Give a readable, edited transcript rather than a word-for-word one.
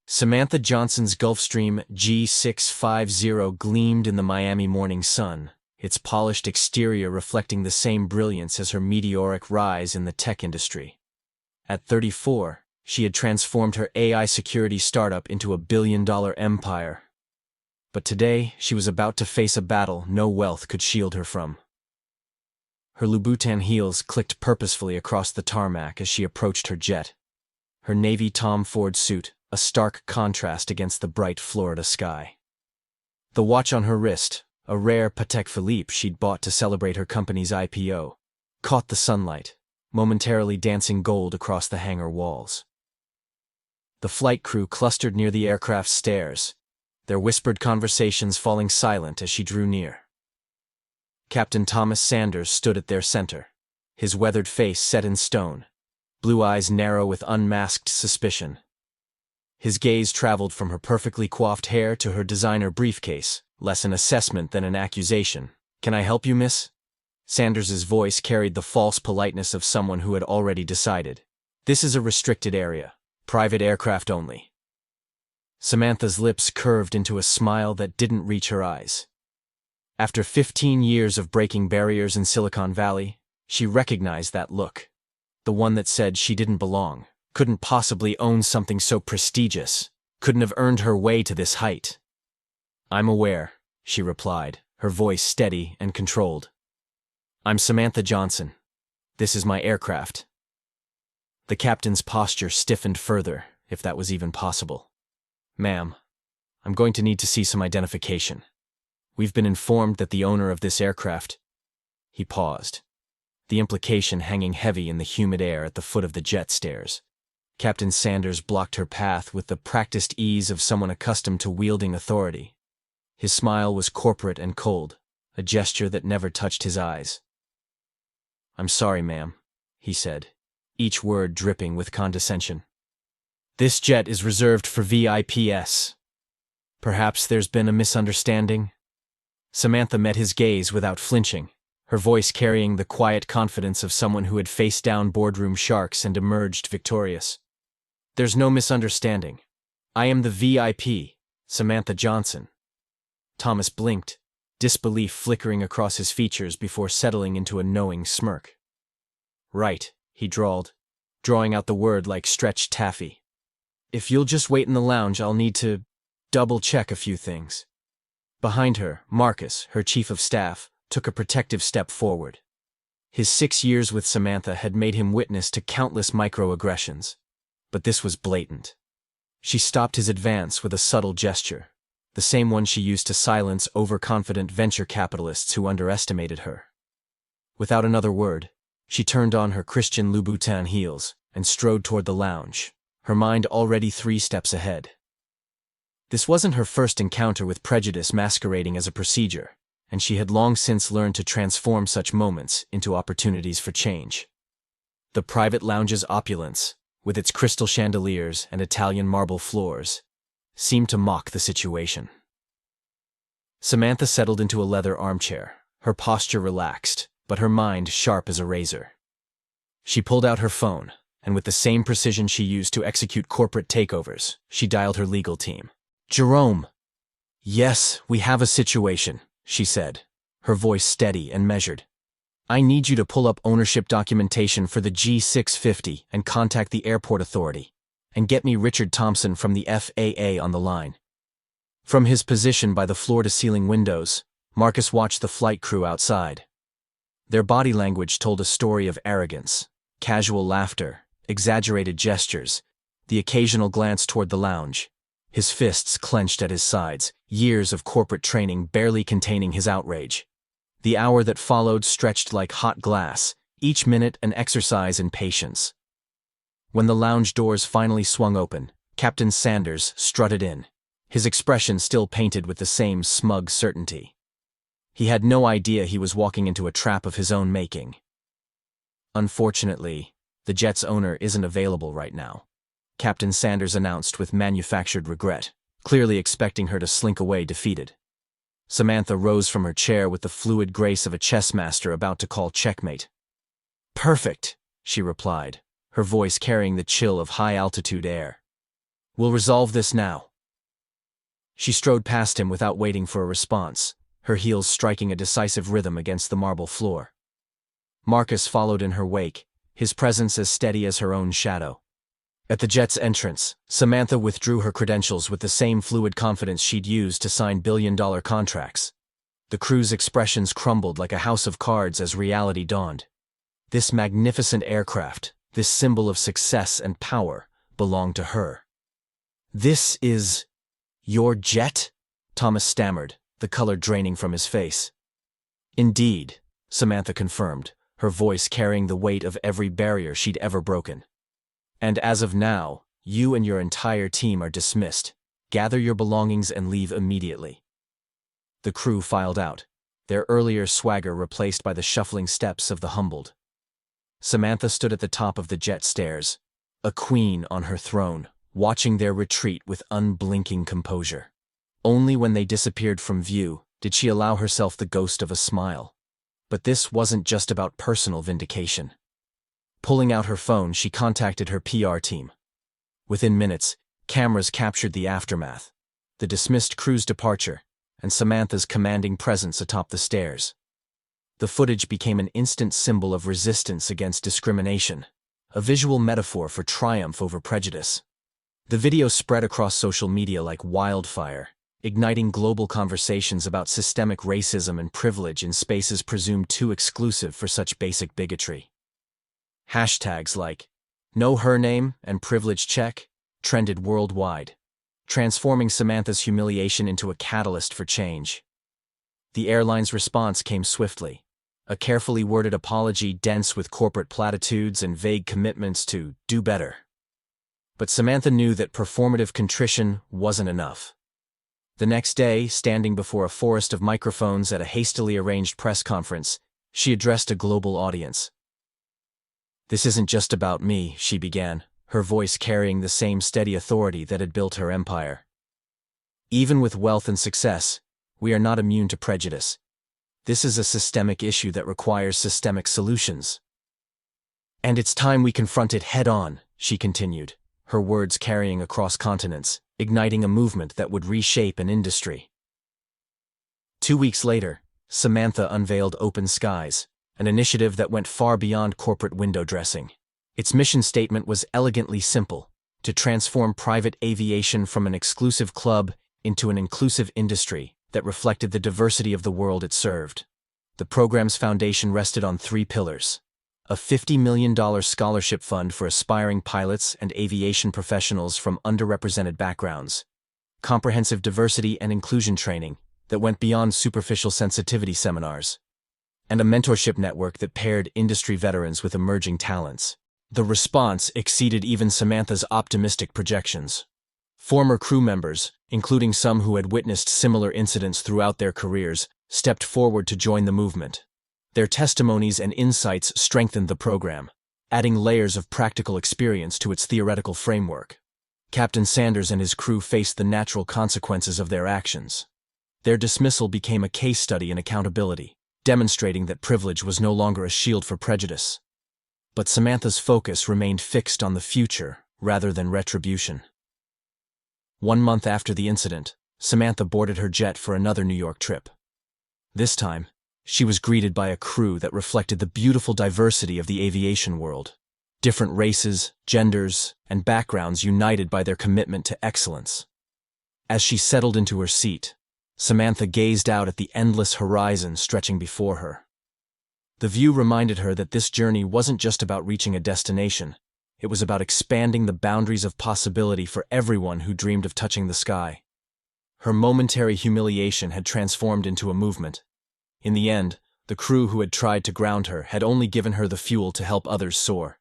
Samantha Johnson's Gulfstream G650 gleamed in the Miami morning sun, its polished exterior reflecting the same brilliance as her meteoric rise in the tech industry. At 34, she had transformed her AI security startup into a billion-dollar empire. But today, she was about to face a battle no wealth could shield her from. Her Louboutin heels clicked purposefully across the tarmac as she approached her jet. Her navy Tom Ford suit, a stark contrast against the bright Florida sky. The watch on her wrist, a rare Patek Philippe she'd bought to celebrate her company's IPO, caught the sunlight, momentarily dancing gold across the hangar walls. The flight crew clustered near the aircraft's stairs, their whispered conversations falling silent as she drew near. Captain Thomas Sanders stood at their center, his weathered face set in stone, blue eyes narrow with unmasked suspicion. His gaze traveled from her perfectly coiffed hair to her designer briefcase, less an assessment than an accusation. "Can I help you, miss?" Sanders's voice carried the false politeness of someone who had already decided. "This is a restricted area, private aircraft only." Samantha's lips curved into a smile that didn't reach her eyes. After 15 years of breaking barriers in Silicon Valley, she recognized that look. The one that said she didn't belong, couldn't possibly own something so prestigious, couldn't have earned her way to this height. "I'm aware," she replied, her voice steady and controlled. "I'm Samantha Johnson. This is my aircraft." The captain's posture stiffened further, if that was even possible. "Ma'am, I'm going to need to see some identification. We've been informed that the owner of this aircraft—" He paused, the implication hanging heavy in the humid air at the foot of the jet stairs. Captain Sanders blocked her path with the practiced ease of someone accustomed to wielding authority. His smile was corporate and cold, a gesture that never touched his eyes. "I'm sorry, ma'am," he said, each word dripping with condescension. "This jet is reserved for VIPs. Perhaps there's been a misunderstanding?" Samantha met his gaze without flinching, her voice carrying the quiet confidence of someone who had faced down boardroom sharks and emerged victorious. "There's no misunderstanding. I am the VIP, Samantha Johnson." Thomas blinked, disbelief flickering across his features before settling into a knowing smirk. "Right," he drawled, drawing out the word like stretched taffy. "If you'll just wait in the lounge, I'll need to double-check a few things." Behind her, Marcus, her chief of staff, took a protective step forward. His 6 years with Samantha had made him witness to countless microaggressions, but this was blatant. She stopped his advance with a subtle gesture, the same one she used to silence overconfident venture capitalists who underestimated her. Without another word, she turned on her Christian Louboutin heels and strode toward the lounge, her mind already 3 steps ahead. This wasn't her first encounter with prejudice masquerading as a procedure, and she had long since learned to transform such moments into opportunities for change. The private lounge's opulence, with its crystal chandeliers and Italian marble floors, seemed to mock the situation. Samantha settled into a leather armchair, her posture relaxed, but her mind sharp as a razor. She pulled out her phone, and with the same precision she used to execute corporate takeovers, she dialed her legal team. "Jerome." "Yes, we have a situation," she said, her voice steady and measured. "I need you to pull up ownership documentation for the G650 and contact the airport authority, and get me Richard Thompson from the FAA on the line." From his position by the floor-to-ceiling windows, Marcus watched the flight crew outside. Their body language told a story of arrogance, casual laughter, exaggerated gestures, the occasional glance toward the lounge. His fists clenched at his sides, years of corporate training barely containing his outrage. The hour that followed stretched like hot glass, each minute an exercise in patience. When the lounge doors finally swung open, Captain Sanders strutted in, his expression still painted with the same smug certainty. He had no idea he was walking into a trap of his own making. "Unfortunately, the jet's owner isn't available right now," Captain Sanders announced with manufactured regret, clearly expecting her to slink away defeated. Samantha rose from her chair with the fluid grace of a chess master about to call checkmate. "Perfect," she replied, her voice carrying the chill of high-altitude air. We'll resolve this now. She strode past him without waiting for a response, her heels striking a decisive rhythm against the marble floor. Marcus followed in her wake, his presence as steady as her own shadow. At the jet's entrance, Samantha withdrew her credentials with the same fluid confidence she'd used to sign billion-dollar contracts. The crew's expressions crumbled like a house of cards as reality dawned. This magnificent aircraft, this symbol of success and power, belonged to her. "This is your jet?" Thomas stammered, the color draining from his face. "Indeed," Samantha confirmed, her voice carrying the weight of every barrier she'd ever broken. "And as of now, you and your entire team are dismissed. Gather your belongings and leave immediately." The crew filed out, their earlier swagger replaced by the shuffling steps of the humbled. Samantha stood at the top of the jet stairs, a queen on her throne, watching their retreat with unblinking composure. Only when they disappeared from view did she allow herself the ghost of a smile. But this wasn't just about personal vindication. Pulling out her phone, she contacted her PR team. Within minutes, cameras captured the aftermath, the dismissed crew's departure, and Samantha's commanding presence atop the stairs. The footage became an instant symbol of resistance against discrimination, a visual metaphor for triumph over prejudice. The video spread across social media like wildfire, igniting global conversations about systemic racism and privilege in spaces presumed too exclusive for such basic bigotry. Hashtags like "Know Her Name" and "Privilege Check" trended worldwide, transforming Samantha's humiliation into a catalyst for change. The airline's response came swiftly, a carefully worded apology dense with corporate platitudes and vague commitments to do better. But Samantha knew that performative contrition wasn't enough. The next day, standing before a forest of microphones at a hastily arranged press conference, she addressed a global audience. "This isn't just about me," she began, her voice carrying the same steady authority that had built her empire. "Even with wealth and success, we are not immune to prejudice. This is a systemic issue that requires systemic solutions. And it's time we confront it head-on," she continued, her words carrying across continents, igniting a movement that would reshape an industry. 2 weeks later, Samantha unveiled Open Skies, an initiative that went far beyond corporate window dressing. Its mission statement was elegantly simple: to transform private aviation from an exclusive club into an inclusive industry that reflected the diversity of the world it served. The program's foundation rested on 3 pillars: a $50 million scholarship fund for aspiring pilots and aviation professionals from underrepresented backgrounds, comprehensive diversity and inclusion training that went beyond superficial sensitivity seminars, and a mentorship network that paired industry veterans with emerging talents. The response exceeded even Samantha's optimistic projections. Former crew members, including some who had witnessed similar incidents throughout their careers, stepped forward to join the movement. Their testimonies and insights strengthened the program, adding layers of practical experience to its theoretical framework. Captain Sanders and his crew faced the natural consequences of their actions. Their dismissal became a case study in accountability, demonstrating that privilege was no longer a shield for prejudice. But Samantha's focus remained fixed on the future rather than retribution. 1 month after the incident, Samantha boarded her jet for another New York trip. This time, she was greeted by a crew that reflected the beautiful diversity of the aviation world. Different races, genders, and backgrounds united by their commitment to excellence. As she settled into her seat, Samantha gazed out at the endless horizon stretching before her. The view reminded her that this journey wasn't just about reaching a destination. It was about expanding the boundaries of possibility for everyone who dreamed of touching the sky. Her momentary humiliation had transformed into a movement. In the end, the crew who had tried to ground her had only given her the fuel to help others soar.